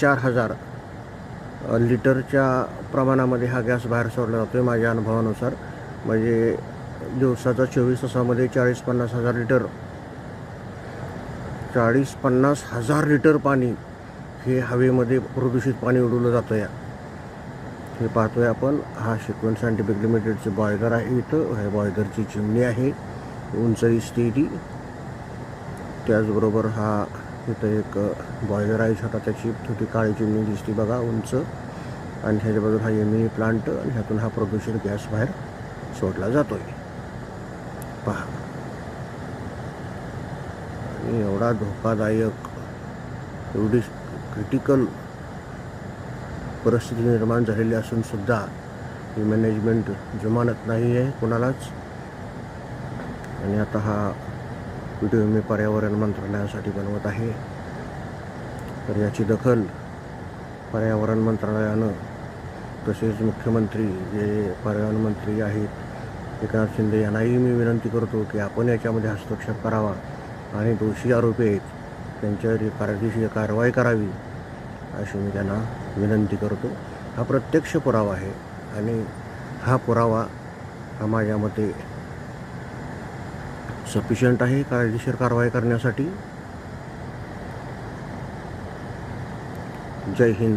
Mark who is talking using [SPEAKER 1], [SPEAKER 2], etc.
[SPEAKER 1] 4,000 लिटरच्या प्रमाणामध्ये हा गॅस बाहेर सोडला जातो आहे माझ्या अनुभवानुसार. म्हणजे दिवसाचा 24 तासामध्ये 40-50 हजार लिटर 40-50 हजार लिटर पाणी हे हवेमध्ये प्रदूषित पाणी उडवलं जातं आहे. हे पाहतोय आपण. हा सिक्वेन्स सायंटिफिक लिमिटेडचे बॉयलर आहे. इथं हे बॉयलरची चिमणी आहे, उंच दिसते ती. त्याचबरोबर हा इथं एक बॉयलर आहे छोटा, त्याची छोटी काळी चिमणी दिसते बघा उंच. आणि ह्याच्या बाजूला हा मिनी प्लांट आणि ह्यातून हा प्रदूषित गॅस बाहेर सोडला जातोय पहा. आणि एवढा धोकादायक, एवढी क्रिटिकल परिस्थिती निर्माण झालेली असून सुद्धा ही मॅनेजमेंट जुमानत नाही आहे कोणालाच. आणि आता हा व्हिडिओ मी पर्यावरण मंत्रालयासाठी बनवत आहे. तर याची दखल पर्यावरण मंत्रालयानं, तसेच मुख्यमंत्री जे पर्यावरण मंत्री आहेत एकनाथ शिंदे यांनाही मी विनंती करतो की आपण याच्यामध्ये हस्तक्षेप करावा आणि दोषी आरोपी आहेत त्यांच्यावर कायदेशीर कारवाई करावी अशी मी त्यांना विनंती करतो. हा प्रत्यक्ष पुरावा आहे आणि हा पुरावा हा माझ्या मते सफिशियंट आहे कायदेशीर कारवाई करण्यासाठी. जय हिंद.